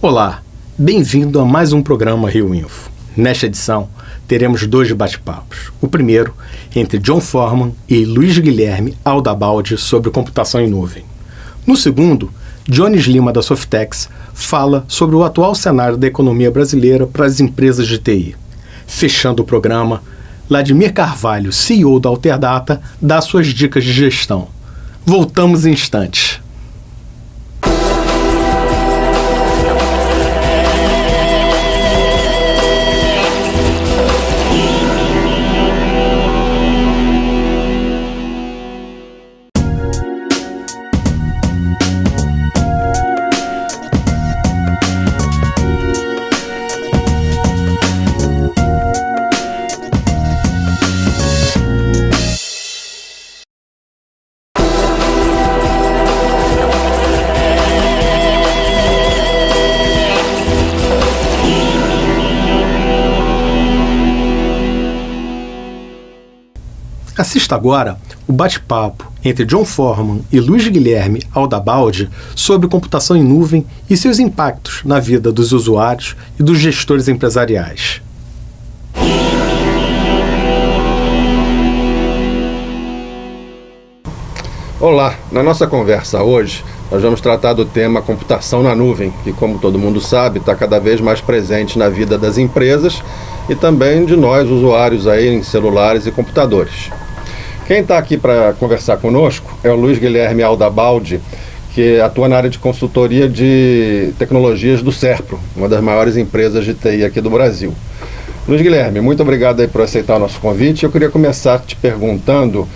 Olá, bem-vindo a mais um programa Rio Info. Nesta edição, teremos 2 bate-papos. O primeiro, entre John Forman e Luiz Guilherme Aldabaldi sobre computação em nuvem. No segundo, Jones Lima da Softex fala sobre o atual cenário da economia brasileira para as empresas de TI. Fechando o programa, Vladimir Carvalho, CEO da Alterdata, dá suas dicas de gestão. Voltamos em instantes. Assista agora o bate-papo entre John Forman e Luiz Guilherme Aldabaldi sobre computação em nuvem e seus impactos na vida dos usuários e dos gestores empresariais. Olá, na nossa conversa hoje nós vamos tratar do tema computação na nuvem, que, como todo mundo sabe, está cada vez mais presente na vida das empresas e também de nós, usuários aí em celulares e computadores. Quem está aqui para conversar conosco é o Luiz Guilherme Aldabaldi, que atua na área de consultoria de tecnologias do Serpro, uma das maiores empresas de TI aqui do Brasil. Luiz Guilherme, muito obrigado aí por aceitar o nosso convite. Eu queria começar te perguntando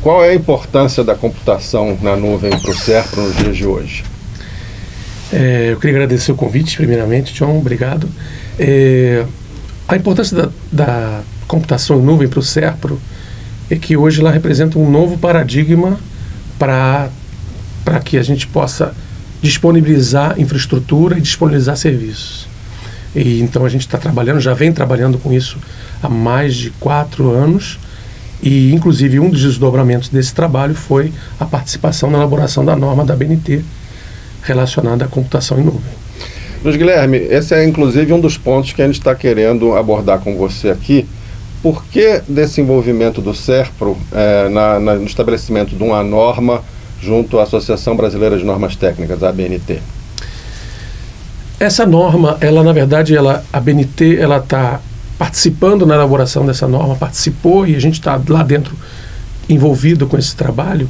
qual é a importância da computação na nuvem para o Serpro nos dias de hoje. Eu queria agradecer o convite, primeiramente, John, obrigado. A importância da computação em nuvem para o Serpro é que hoje ela representa um novo paradigma para que a gente possa disponibilizar infraestrutura e disponibilizar serviços. E então a gente está trabalhando, já vem trabalhando com isso há mais de 4 anos, e inclusive um dos desdobramentos desse trabalho foi a participação na elaboração da norma da ABNT relacionada à computação em nuvem. Luiz Guilherme, esse é inclusive um dos pontos que a gente está querendo abordar com você aqui. Por que desse envolvimento do Serpro no estabelecimento de uma norma junto à Associação Brasileira de Normas Técnicas, a ABNT? Essa norma, na verdade, a ABNT está participando na elaboração dessa norma, participou e a gente está lá dentro envolvido com esse trabalho.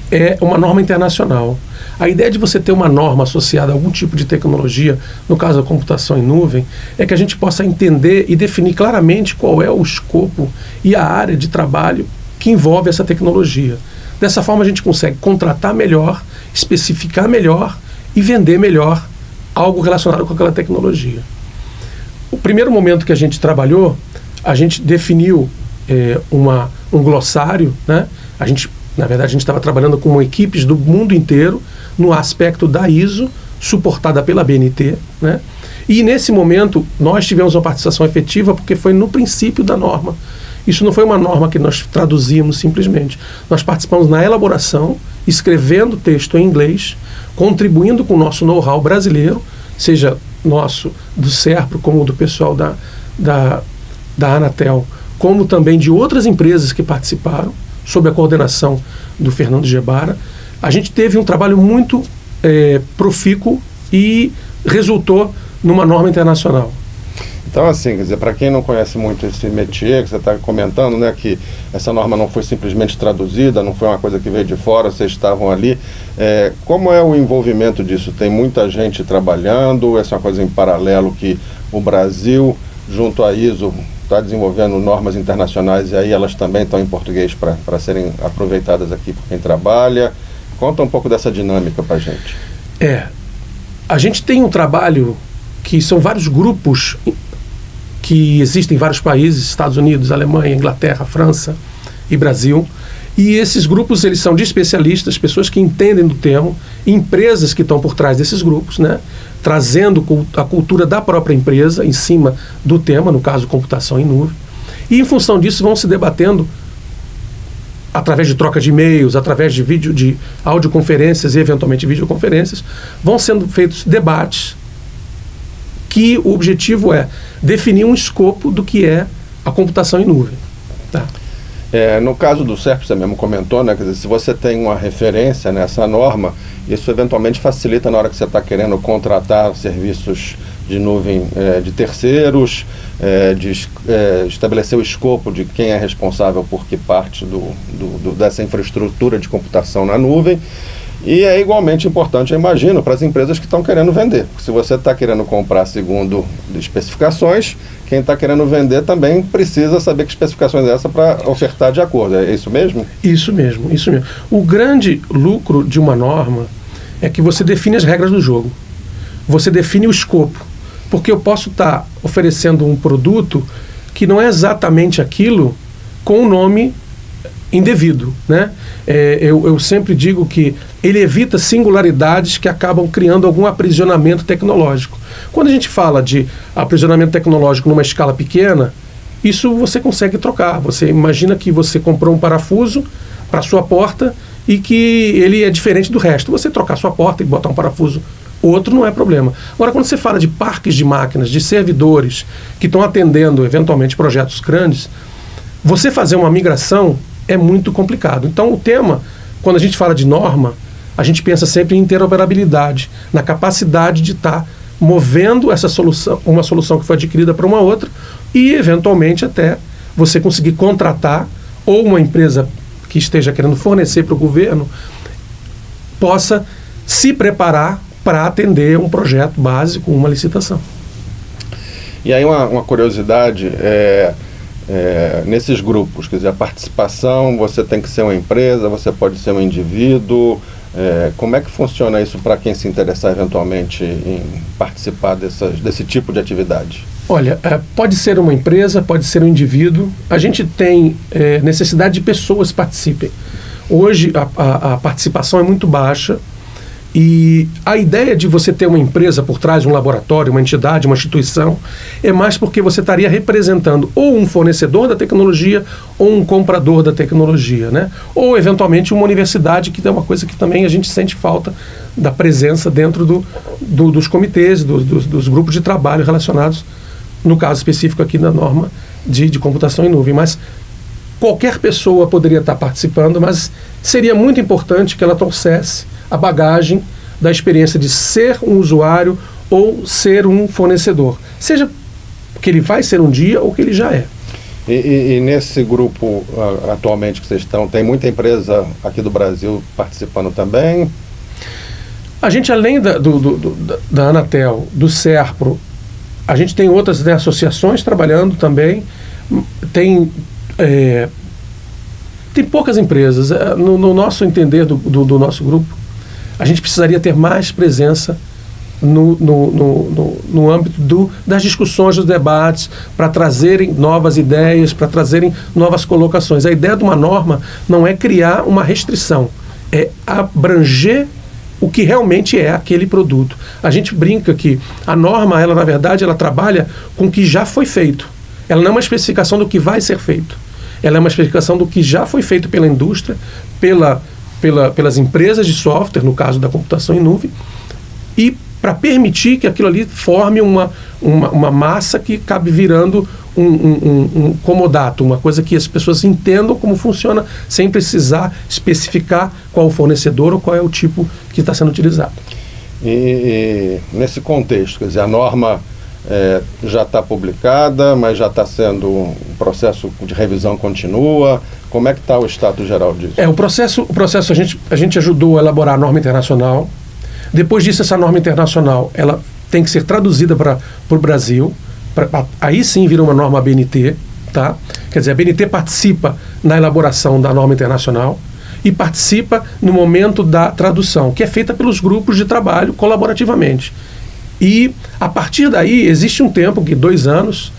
É uma norma internacional. A ideia de você ter uma norma associada a algum tipo de tecnologia, no caso da computação em nuvem, é que a gente possa entender e definir claramente qual é o escopo e a área de trabalho que envolve essa tecnologia. Dessa forma a gente consegue contratar melhor, especificar melhor e vender melhor algo relacionado com aquela tecnologia. O primeiro momento que a gente trabalhou, a gente definiu um glossário, né? Na verdade, a gente estava trabalhando com equipes do mundo inteiro no aspecto da ISO, suportada pela ABNT, né? E nesse momento, nós tivemos uma participação efetiva porque foi no princípio da norma. Isso não foi uma norma que nós traduzimos simplesmente. Nós participamos na elaboração, escrevendo texto em inglês, contribuindo com o nosso know-how brasileiro, seja nosso, do Serpro, como do pessoal da Anatel, como também de outras empresas que participaram, sob a coordenação do Fernando Gebara. A gente teve um trabalho muito profícuo e resultou numa norma internacional. Então, assim, quer dizer, para quem não conhece muito esse métier que você está comentando, né, que essa norma não foi simplesmente traduzida, não foi uma coisa que veio de fora, vocês estavam ali. Como é o envolvimento disso? Tem muita gente trabalhando? Essa é uma coisa em paralelo que o Brasil, junto à ISO, está desenvolvendo normas internacionais e aí elas também estão em português para serem aproveitadas aqui por quem trabalha? Conta um pouco dessa dinâmica para a gente. A gente tem um trabalho que são vários grupos que existem em vários países, Estados Unidos, Alemanha, Inglaterra, França e Brasil, e esses grupos eles são de especialistas, pessoas que entendem do tema, empresas que estão por trás desses grupos, né, trazendo a cultura da própria empresa em cima do tema, no caso computação em nuvem, e em função disso vão se debatendo através de troca de e-mails, através de audioconferências e eventualmente videoconferências, vão sendo feitos debates que o objetivo é definir um escopo do que é a computação em nuvem. Tá? No caso do SERP, você mesmo comentou, né? Quer dizer, se você tem uma referência nessa norma, isso eventualmente facilita na hora que você está querendo contratar serviços de nuvem de terceiros, estabelecer o escopo de quem é responsável por que parte dessa infraestrutura de computação na nuvem. E é igualmente importante, eu imagino, para as empresas que estão querendo vender. Se você está querendo comprar segundo especificações, quem está querendo vender também precisa saber que especificações é essa para ofertar de acordo. É isso mesmo? Isso mesmo. O grande lucro de uma norma é que você define as regras do jogo. Você define o escopo. Porque eu posso estar oferecendo um produto que não é exatamente aquilo com o nome indevido, né? Eu sempre digo que ele evita singularidades que acabam criando algum aprisionamento tecnológico. Quando a gente fala de aprisionamento tecnológico numa escala pequena, isso você consegue trocar. Você imagina que você comprou um parafuso para a sua porta e que ele é diferente do resto. Você trocar a sua porta e botar um parafuso outro não é problema. Agora, quando você fala de parques de máquinas, de servidores que estão atendendo eventualmente projetos grandes, você fazer uma migração é muito complicado. Então, o tema, quando a gente fala de norma, a gente pensa sempre em interoperabilidade, na capacidade de estar movendo essa solução, uma solução que foi adquirida para uma outra, e, eventualmente, até você conseguir contratar, ou uma empresa que esteja querendo fornecer para o governo, possa se preparar para atender um projeto básico, uma licitação. E aí uma curiosidade nesses grupos, quer dizer, a participação, você tem que ser uma empresa, você pode ser um indivíduo, como é que funciona isso para quem se interessar eventualmente em participar desse tipo de atividade? Olha, pode ser uma empresa, pode ser um indivíduo, a gente tem necessidade de pessoas que participem. Hoje a participação é muito baixa, e a ideia de você ter uma empresa por trás, um laboratório, uma entidade, uma instituição, é mais porque você estaria representando ou um fornecedor da tecnologia ou um comprador da tecnologia, né? Ou, eventualmente, uma universidade, que é uma coisa que também a gente sente falta da presença dentro dos comitês, dos grupos de trabalho relacionados, no caso específico aqui, na norma de computação em nuvem. Mas qualquer pessoa poderia estar participando, mas seria muito importante que ela trouxesse a bagagem da experiência de ser um usuário ou ser um fornecedor. Seja que ele vai ser um dia ou que ele já é. E nesse grupo, atualmente, que vocês estão, tem muita empresa aqui do Brasil participando também? A gente, além da Anatel, do SERPRO, a gente tem outras associações trabalhando também. Tem poucas empresas. No nosso entender do nosso grupo, a gente precisaria ter mais presença no âmbito das discussões, dos debates, para trazerem novas ideias, para trazerem novas colocações. A ideia de uma norma não é criar uma restrição, é abranger o que realmente é aquele produto. A gente brinca que a norma, ela na verdade, ela trabalha com o que já foi feito. Ela não é uma especificação do que vai ser feito. Ela é uma especificação do que já foi feito pela indústria, pelas empresas de software, no caso da computação em nuvem, e para permitir que aquilo ali forme uma massa que acabe virando um comodato, uma coisa que as pessoas entendam como funciona, sem precisar especificar qual o fornecedor ou qual é o tipo que está sendo utilizado. E nesse contexto, quer dizer, a norma já está publicada, mas já está sendo um processo de revisão continua. Como é que está o status geral disso? O processo a gente ajudou a elaborar a norma internacional. Depois disso, essa norma internacional ela tem que ser traduzida para o Brasil. Aí sim vira uma norma ABNT. Tá? Quer dizer, a ABNT participa na elaboração da norma internacional e participa no momento da tradução, que é feita pelos grupos de trabalho colaborativamente. E, a partir daí, existe um tempo, 2 anos,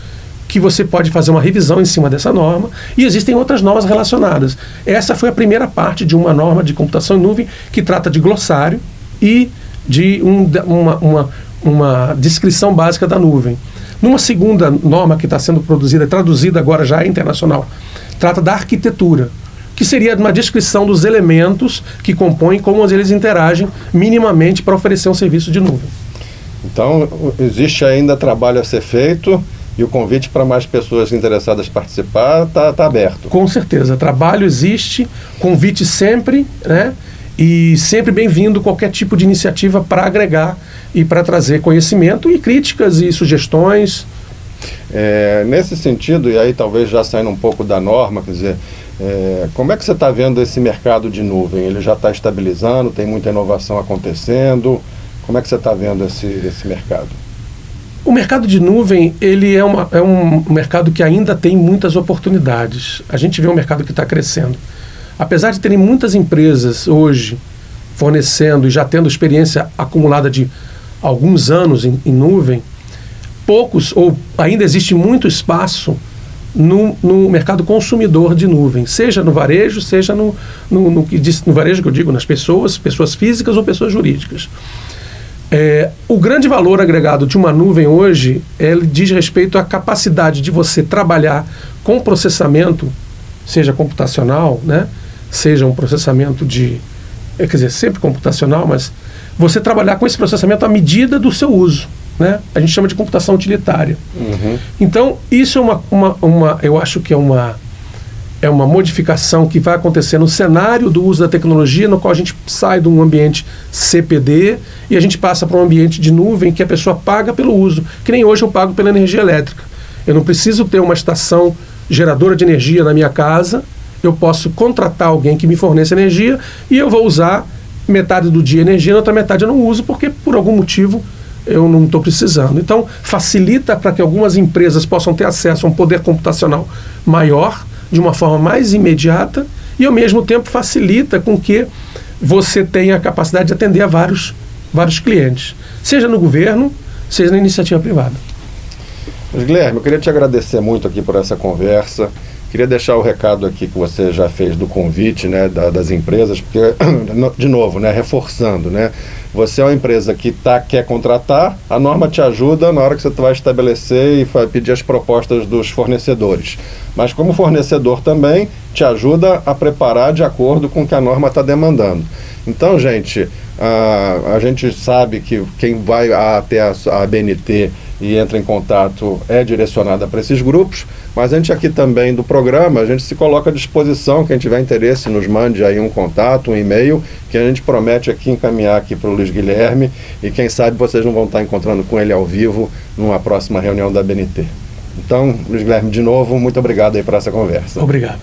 que você pode fazer uma revisão em cima dessa norma, e existem outras normas relacionadas. Essa foi a primeira parte de uma norma de computação em nuvem que trata de glossário e de uma descrição básica da nuvem. Numa segunda norma que está sendo produzida, traduzida agora já internacional, trata da arquitetura. que seria uma descrição dos elementos que compõem, como eles interagem minimamente para oferecer um serviço de nuvem. Então, existe ainda trabalho a ser feito e o convite para mais pessoas interessadas em participar está aberto. Com certeza, trabalho existe, convite sempre, né? E sempre bem-vindo qualquer tipo de iniciativa para agregar e para trazer conhecimento e críticas e sugestões. Nesse sentido, e aí talvez já saindo um pouco da norma, quer dizer, como é que você está vendo esse mercado de nuvem? Ele já está estabilizando, tem muita inovação acontecendo? Como é que você está vendo esse mercado? O mercado de nuvem, ele é um mercado que ainda tem muitas oportunidades. A gente vê um mercado que está crescendo. Apesar de terem muitas empresas hoje fornecendo e já tendo experiência acumulada de alguns anos em nuvem, poucos, ou ainda existe muito espaço no mercado consumidor de nuvem, seja no varejo, seja no varejo que eu digo, nas pessoas físicas ou pessoas jurídicas. O grande valor agregado de uma nuvem hoje, ele diz respeito à capacidade de você trabalhar com processamento, seja computacional, né? Seja um processamento quer dizer, sempre computacional, mas você trabalhar com esse processamento à medida do seu uso, né? A gente chama de computação utilitária. Uhum. Então, isso eu acho que é uma modificação que vai acontecer no cenário do uso da tecnologia, no qual a gente sai de um ambiente CPD e a gente passa para um ambiente de nuvem que a pessoa paga pelo uso, que nem hoje eu pago pela energia elétrica. Eu não preciso ter uma estação geradora de energia na minha casa, eu posso contratar alguém que me forneça energia e eu vou usar metade do dia energia, na outra metade eu não uso porque por algum motivo eu não estou precisando. Então, facilita para que algumas empresas possam ter acesso a um poder computacional maior, de uma forma mais imediata, e ao mesmo tempo facilita com que você tenha a capacidade de atender a vários clientes, seja no governo, seja na iniciativa privada. Mas, Guilherme, eu queria te agradecer muito aqui por essa conversa. Queria deixar o recado aqui que você já fez do convite, né, das empresas, porque, de novo, né, reforçando, né, você é uma empresa que quer contratar, a norma te ajuda na hora que você vai estabelecer e vai pedir as propostas dos fornecedores. Mas como fornecedor também te ajuda a preparar de acordo com o que a norma está demandando. Então, gente, a gente sabe que quem vai até a ABNT e entra em contato é direcionada para esses grupos, mas a gente aqui também do programa, a gente se coloca à disposição, quem tiver interesse nos mande aí um contato, um e-mail, que a gente promete aqui encaminhar aqui para o Luiz Guilherme, e quem sabe vocês não vão estar encontrando com ele ao vivo numa próxima reunião da ABNT. Então, Luiz Guilherme, de novo, muito obrigado aí por essa conversa. Obrigado.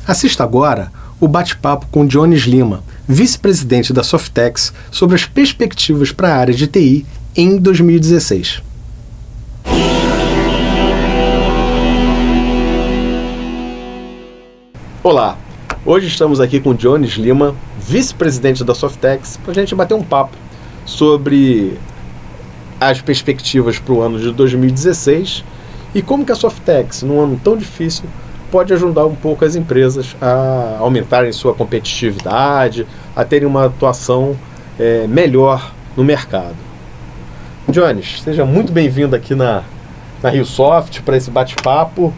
Assista agora o bate-papo com Jones Lima, vice-presidente da Softex, sobre as perspectivas para a área de TI em 2016. Olá, hoje estamos aqui com Jones Lima, vice-presidente da Softex, para a gente bater um papo sobre as perspectivas para o ano de 2016 e como que a Softex, num ano tão difícil, pode ajudar um pouco as empresas a aumentarem sua competitividade, a terem uma atuação melhor no mercado. Jones, seja muito bem-vindo aqui na RioSoft para esse bate-papo.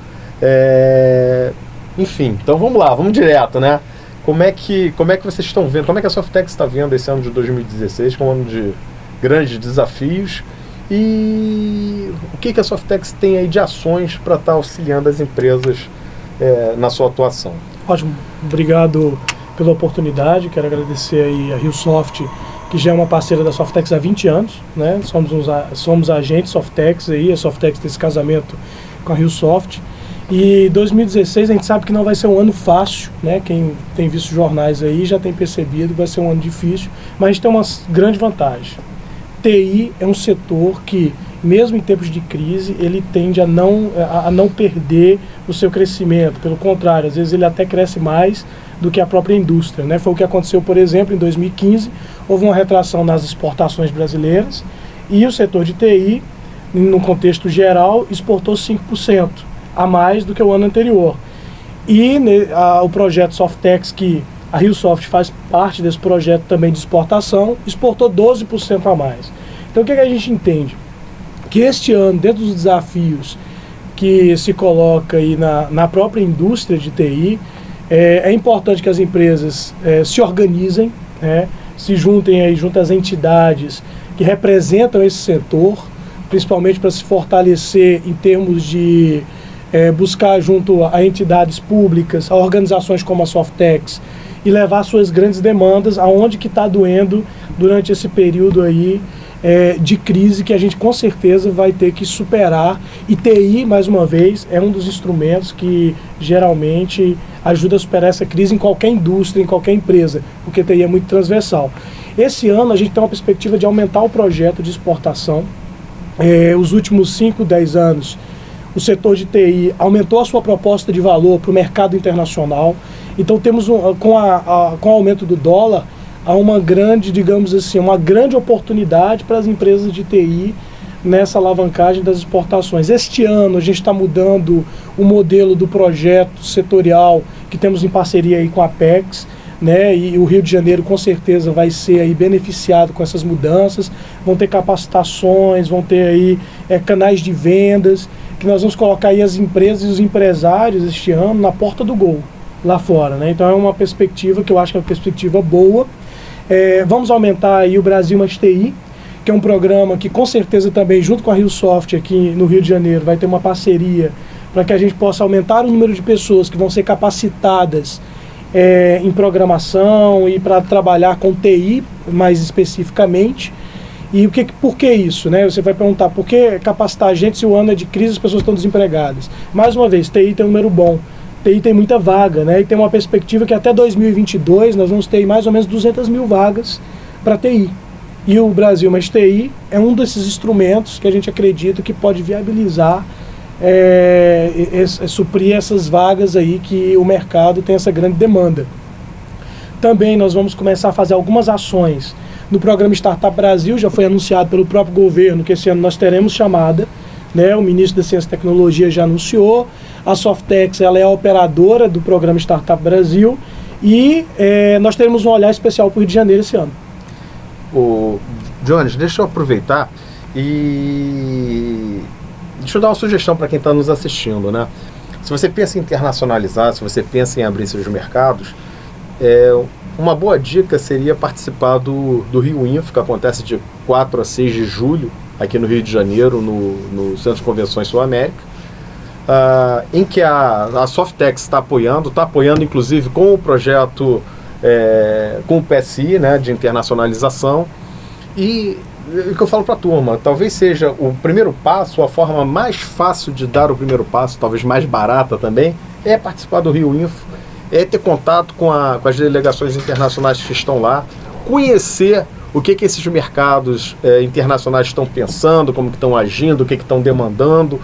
Enfim, então vamos lá, vamos direto, né? Como é que vocês estão vendo, como é que a Softex está vendo esse ano de 2016, como um ano de grandes desafios, e o que a Softex tem aí de ações para estar auxiliando as empresas na sua atuação? Ótimo, obrigado pela oportunidade, quero agradecer aí a RioSoft, que já é uma parceira da Softex há 20 anos, né? Somos agentes Softex aí, a Softex tem esse casamento com a RioSoft, e 2016 a gente sabe que não vai ser um ano fácil, né? Quem tem visto jornais aí já tem percebido que vai ser um ano difícil, mas a gente tem uma grande vantagem. TI é um setor que, mesmo em tempos de crise, ele tende a não perder o seu crescimento. Pelo contrário, às vezes ele até cresce mais do que a própria indústria, né? Foi o que aconteceu, por exemplo, em 2015, houve uma retração nas exportações brasileiras e o setor de TI, no contexto geral, exportou 5% a mais do que o ano anterior. E o projeto Softex, que A RioSoft faz parte desse projeto também de exportação, exportou 12% a mais. Então o que a gente entende? Que este ano, dentro dos desafios que se coloca aí na própria indústria de TI, é importante que as empresas se organizem, se juntem aí junto às entidades que representam esse setor, principalmente para se fortalecer em termos de buscar junto a entidades públicas, a organizações como a Softex, e levar suas grandes demandas aonde que está doendo durante esse período aí de crise que a gente com certeza vai ter que superar. E TI, mais uma vez, é um dos instrumentos que geralmente ajuda a superar essa crise em qualquer indústria, em qualquer empresa, porque TI é muito transversal. Esse ano a gente tem uma perspectiva de aumentar o projeto de exportação. Os últimos 5, 10 anos, o setor de TI aumentou a sua proposta de valor para o mercado internacional. Então temos, com o aumento do dólar, há uma grande, digamos assim, uma grande oportunidade para as empresas de TI nessa alavancagem das exportações. Este ano a gente está mudando o modelo do projeto setorial que temos em parceria aí com a Apex, e o Rio de Janeiro com certeza vai ser aí beneficiado com essas mudanças. Vão ter capacitações, vão ter aí canais de vendas, que nós vamos colocar aí as empresas e os empresários este ano na porta do gol lá fora, Então é uma perspectiva que eu acho que é uma perspectiva boa. Vamos aumentar aí o Brasil Mais TI, que é um programa que com certeza também, junto com a RioSoft aqui no Rio de Janeiro, vai ter uma parceria para que a gente possa aumentar o número de pessoas que vão ser capacitadas em programação e para trabalhar com TI mais especificamente. E por que isso? Você vai perguntar, por que capacitar a gente se o ano é de crise e as pessoas estão desempregadas? Mais uma vez, TI tem um número bom. TI tem muita vaga, e tem uma perspectiva que até 2022 nós vamos ter mais ou menos 200 mil vagas para TI. E o Brasil Mais TI é um desses instrumentos que a gente acredita que pode viabilizar, suprir essas vagas aí que o mercado tem essa grande demanda. Também nós vamos começar a fazer algumas ações no programa Startup Brasil. Já foi anunciado pelo próprio governo que esse ano nós teremos chamada, o ministro da Ciência e Tecnologia já anunciou. A Softex, ela é a operadora do programa Startup Brasil e nós teremos um olhar especial para o Rio de Janeiro esse ano. Jones, deixa eu aproveitar e deixa eu dar uma sugestão para quem está nos assistindo, Se você pensa em internacionalizar, se você pensa em abrir seus mercados, uma boa dica seria participar do Rio Info, que acontece de 4 a 6 de julho, aqui no Rio de Janeiro, no Centro de Convenções Sul América, em que a Softex está apoiando inclusive com o projeto, com o PSI, de internacionalização. E o que eu falo para a turma, talvez seja o primeiro passo, a forma mais fácil de dar o primeiro passo, talvez mais barata também, é participar do Rio Info, é ter contato com as delegações internacionais que estão lá, conhecer o que esses mercados internacionais estão pensando, como que estão agindo, o que estão demandando.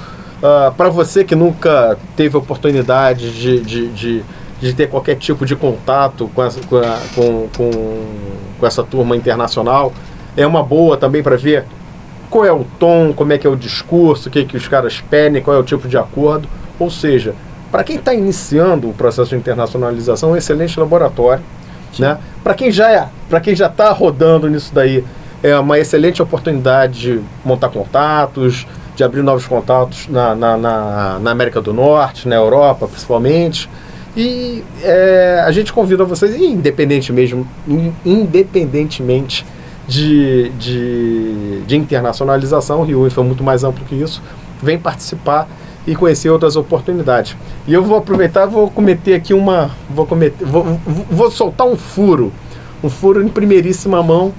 Para você que nunca teve oportunidade de ter qualquer tipo de contato com essa turma internacional, é uma boa também para ver qual é o tom, como é que é o discurso, o que os caras pedem, qual é o tipo de acordo. Ou seja, para quem está iniciando o processo de internacionalização, é um excelente laboratório. Para quem já está rodando nisso daí, é uma excelente oportunidade de montar contatos, de abrir novos contatos na América do Norte, na Europa principalmente. E a gente convida vocês, independentemente de internacionalização, o Rio Info é muito mais amplo que isso, vem participar e conhecer outras oportunidades. E eu vou aproveitar e vou cometer aqui vou soltar um furo em primeiríssima mão,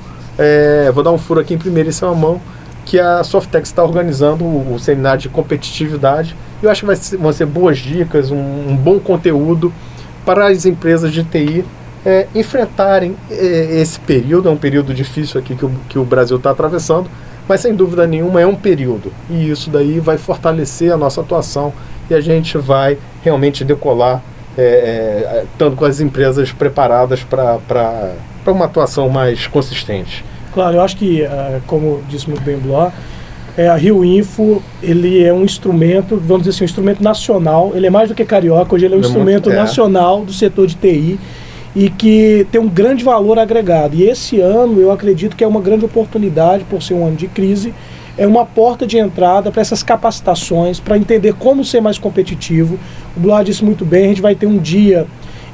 vou dar um furo aqui em primeiríssima mão, que a Softex está organizando o seminário de competitividade. Eu acho que vão ser boas dicas, um bom conteúdo para as empresas de TI enfrentarem esse período. É um período difícil aqui que o Brasil está atravessando, mas sem dúvida nenhuma é um período, e isso daí vai fortalecer a nossa atuação e a gente vai realmente decolar, estando com as empresas preparadas para uma atuação mais consistente. Claro, eu acho que, como disse muito bem o Bloch, a Rio Info, ele é um instrumento, vamos dizer assim, um instrumento nacional. Ele é mais do que carioca, hoje ele é um instrumento nacional do setor de TI. e que tem um grande valor agregado. E esse ano eu acredito que é uma grande oportunidade, por ser um ano de crise, é uma porta de entrada para essas capacitações, para entender como ser mais competitivo. O Blois disse muito bem, a gente vai ter um dia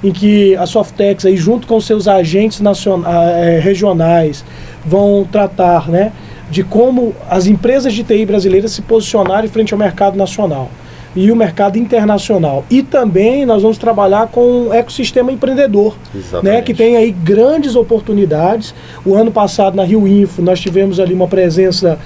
em que a Softex, aí, junto com os seus agentes regionais, vão tratar, né, de como as empresas de TI brasileiras se posicionarem frente ao mercado nacional e o mercado internacional. E também nós vamos trabalhar com o ecossistema empreendedor, né, que tem aí grandes oportunidades. O ano passado, na Rio Info, nós tivemos ali uma presença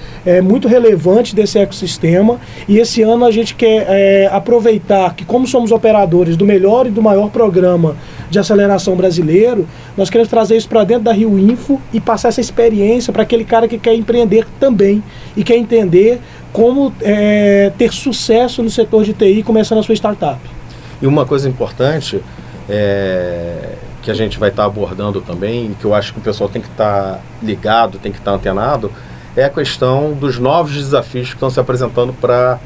muito relevante desse ecossistema, e esse ano a gente quer aproveitar que, como somos operadores do melhor e do maior programa de aceleração brasileiro, nós queremos trazer isso para dentro da Rio Info e passar essa experiência para aquele cara que quer empreender também e quer entender como ter sucesso no setor de TI começando a sua startup. E uma coisa importante que a gente vai estar abordando também, que eu acho que o pessoal tem que estar ligado, tem que estar antenado, é a questão dos novos desafios que estão se apresentando para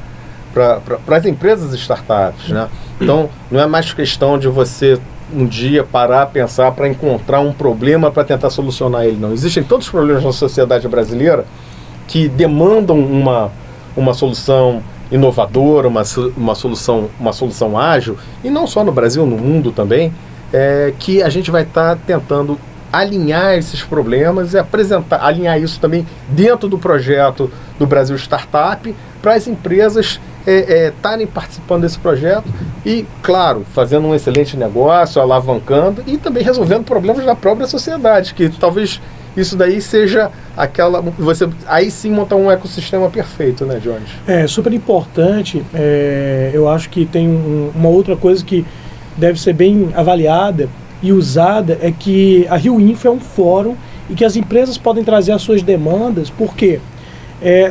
as empresas e startups, né? Então, não é mais questão de você um dia parar, pensar para encontrar um problema para tentar solucionar ele, não. Existem tantos problemas na sociedade brasileira que demandam uma solução inovadora, uma solução ágil, e não só no Brasil, no mundo também, que a gente vai estar tentando alinhar esses problemas e alinhar isso também dentro do projeto do Brasil Startup, para as empresas estarem participando desse projeto e, claro, fazendo um excelente negócio, alavancando e também resolvendo problemas da própria sociedade, que talvez isso daí seja aquela... Você aí sim montar um ecossistema perfeito, né, Jones? É super importante. Eu acho que tem uma outra coisa que deve ser bem avaliada e usada, é que a Rio Info é um fórum e que as empresas podem trazer as suas demandas, porque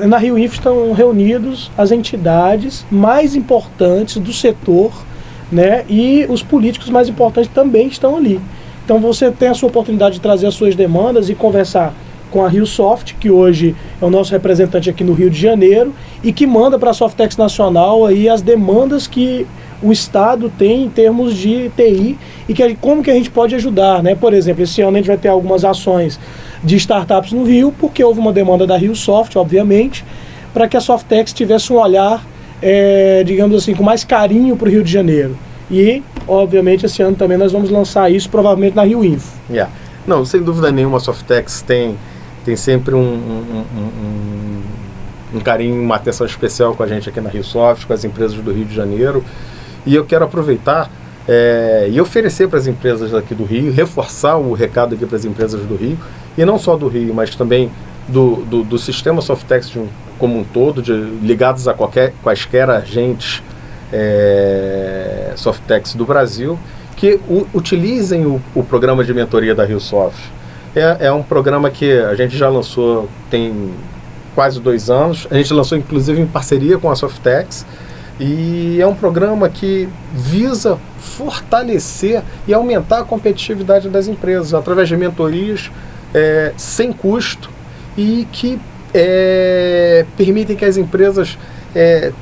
na Rio Info estão reunidos as entidades mais importantes do setor, né, e os políticos mais importantes também estão ali. Então você tem a sua oportunidade de trazer as suas demandas e conversar com a RioSoft, que hoje é o nosso representante aqui no Rio de Janeiro, e que manda para a Softex Nacional aí as demandas que o Estado tem em termos de TI e como que a gente pode ajudar, né? Por exemplo, esse ano a gente vai ter algumas ações de startups no Rio, porque houve uma demanda da RioSoft, obviamente, para que a Softex tivesse um olhar, digamos assim, com mais carinho para o Rio de Janeiro. E, obviamente, esse ano também nós vamos lançar isso, provavelmente na Rio Info. Não, sem dúvida nenhuma, a Softex tem sempre um carinho, uma atenção especial com a gente aqui na RioSoft, com as empresas do Rio de Janeiro. E eu quero aproveitar e oferecer para as empresas aqui do Rio, reforçar o recado aqui para as empresas do Rio, e não só do Rio, mas também do sistema Softex como um todo, ligados a quaisquer agentes Softex do Brasil, que utilizem o programa de mentoria da RioSoft. É um programa que a gente já lançou tem quase 2 anos, a gente lançou inclusive em parceria com a Softex, e é um programa que visa fortalecer e aumentar a competitividade das empresas através de mentorias sem custo e que permitem que as empresas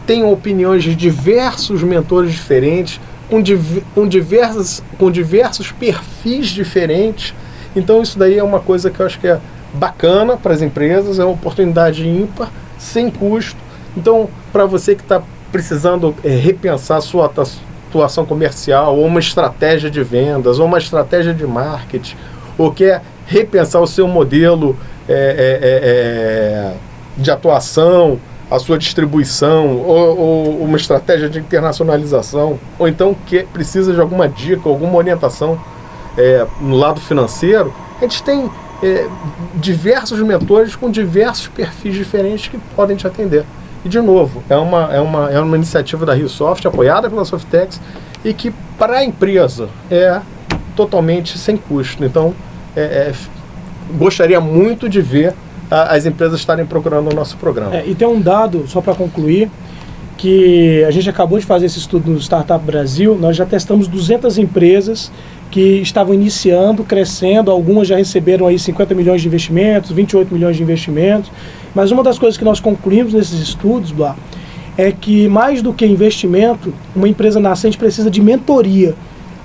tenham opiniões de diversos mentores diferentes, com diversos perfis diferentes. Então isso daí é uma coisa que eu acho que é bacana para as empresas, é uma oportunidade ímpar, sem custo. Então, para você que está precisando repensar a sua atuação comercial, ou uma estratégia de vendas, ou uma estratégia de marketing, ou quer repensar o seu modelo de atuação, a sua distribuição, ou uma estratégia de internacionalização, ou então que precisa de alguma dica, alguma orientação no lado financeiro, a gente tem diversos mentores com diversos perfis diferentes que podem te atender. E, de novo, é uma iniciativa da RioSoft, apoiada pela Softex, e que, para a empresa, é totalmente sem custo. Então, gostaria muito de ver as empresas estarem procurando o nosso programa. E tem um dado, só para concluir, que a gente acabou de fazer esse estudo no Startup Brasil. Nós já testamos 200 empresas que estavam iniciando, crescendo, algumas já receberam aí 50 milhões de investimentos, 28 milhões de investimentos, mas uma das coisas que nós concluímos nesses estudos, Blois, é que mais do que investimento, uma empresa nascente precisa de mentoria,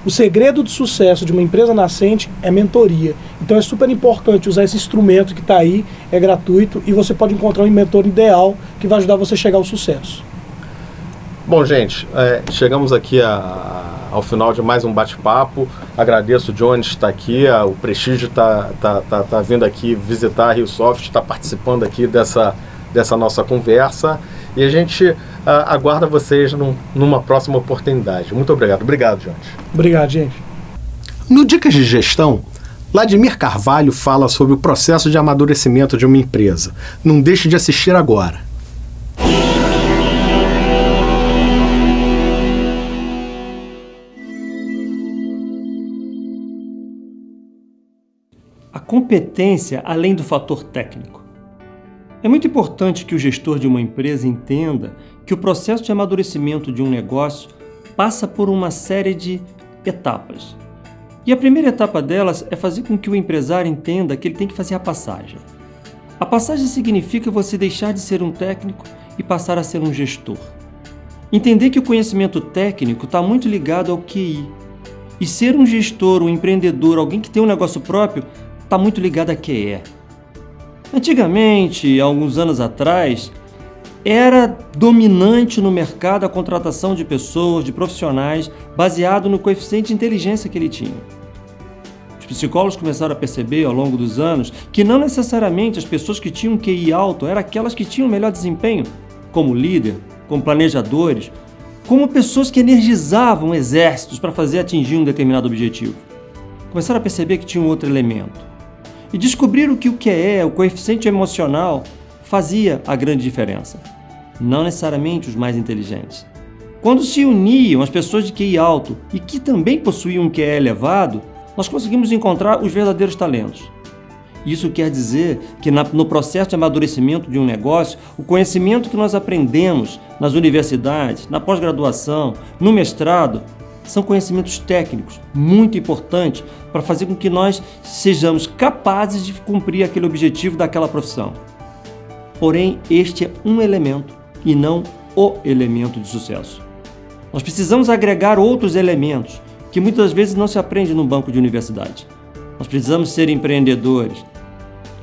O segredo do sucesso de uma empresa nascente é mentoria. Então é super importante usar esse instrumento que está aí, é gratuito, e você pode encontrar um mentor ideal que vai ajudar você a chegar ao sucesso. Bom, gente, chegamos aqui ao final de mais um bate-papo. Agradeço o Jones estar aqui, o Prestígio tá vindo aqui visitar a RioSoft, está participando aqui dessa nossa conversa, e a gente aguarda vocês numa próxima oportunidade. Muito obrigado. Obrigado, Jones. Obrigado, gente. No Dicas de Gestão, Vladimir Carvalho fala sobre o processo de amadurecimento de uma empresa. Não deixe de assistir agora. A competência além do fator técnico. É muito importante que o gestor de uma empresa entenda que o processo de amadurecimento de um negócio passa por uma série de etapas. E a primeira etapa delas é fazer com que o empresário entenda que ele tem que fazer a passagem. A passagem significa você deixar de ser um técnico e passar a ser um gestor. Entender que o conhecimento técnico está muito ligado ao QI. E ser um gestor, um empreendedor, alguém que tem um negócio próprio, está muito ligado a QE. Antigamente, há alguns anos atrás, era dominante no mercado a contratação de pessoas, de profissionais, baseado no coeficiente de inteligência que ele tinha. Os psicólogos começaram a perceber ao longo dos anos que não necessariamente as pessoas que tinham QI alto eram aquelas que tinham melhor desempenho, como líder, como planejadores, como pessoas que energizavam exércitos para fazer atingir um determinado objetivo. Começaram a perceber que tinha um outro elemento. E descobriram que o QE, o coeficiente emocional, fazia a grande diferença. Não necessariamente os mais inteligentes. Quando se uniam as pessoas de QI alto e que também possuíam um QE elevado, nós conseguimos encontrar os verdadeiros talentos. Isso quer dizer que no processo de amadurecimento de um negócio, o conhecimento que nós aprendemos nas universidades, na pós-graduação, no mestrado, são conhecimentos técnicos muito importantes para fazer com que nós sejamos capazes de cumprir aquele objetivo daquela profissão. Porém, este é um elemento e não o elemento de sucesso. Nós precisamos agregar outros elementos que muitas vezes não se aprende no banco de universidade. Nós precisamos ser empreendedores,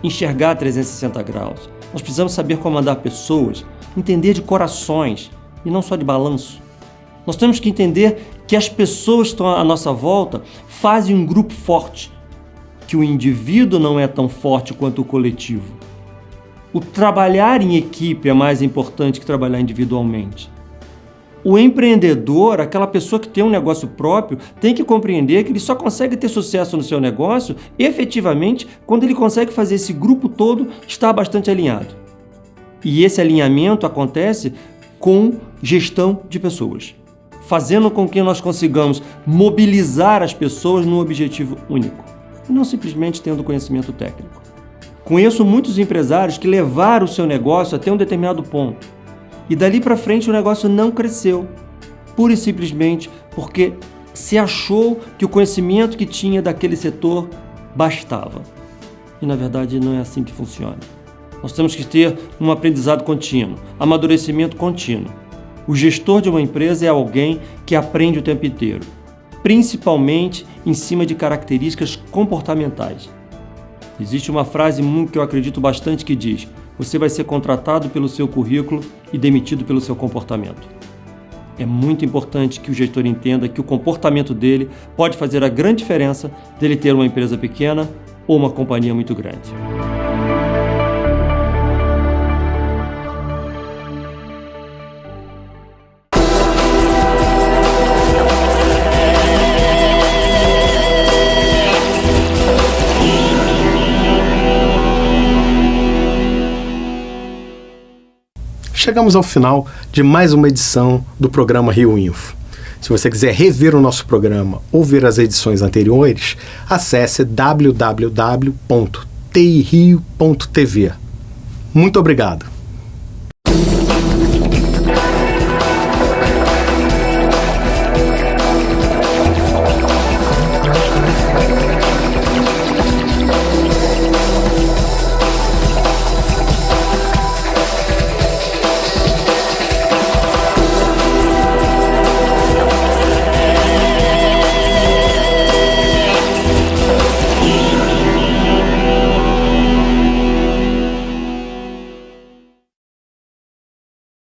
enxergar 360 graus. Nós precisamos saber comandar pessoas, entender de corações e não só de balanço. Nós temos que entender que as pessoas que estão à nossa volta fazem um grupo forte, que o indivíduo não é tão forte quanto o coletivo. O trabalhar em equipe é mais importante que trabalhar individualmente. O empreendedor, aquela pessoa que tem um negócio próprio, tem que compreender que ele só consegue ter sucesso no seu negócio efetivamente quando ele consegue fazer esse grupo todo estar bastante alinhado. E esse alinhamento acontece com gestão de pessoas, fazendo com que nós consigamos mobilizar as pessoas num objetivo único, e não simplesmente tendo conhecimento técnico. Conheço muitos empresários que levaram o seu negócio até um determinado ponto, e dali para frente o negócio não cresceu, pura e simplesmente porque se achou que o conhecimento que tinha daquele setor bastava. E na verdade não é assim que funciona. Nós temos que ter um aprendizado contínuo, amadurecimento contínuo. O gestor de uma empresa é alguém que aprende o tempo inteiro, principalmente em cima de características comportamentais. Existe uma frase que eu acredito bastante que diz: você vai ser contratado pelo seu currículo e demitido pelo seu comportamento. É muito importante que o gestor entenda que o comportamento dele pode fazer a grande diferença dele ter uma empresa pequena ou uma companhia muito grande. Chegamos ao final de mais uma edição do programa Rio Info. Se você quiser rever o nosso programa ou ver as edições anteriores, acesse www.tirio.tv. Muito obrigado.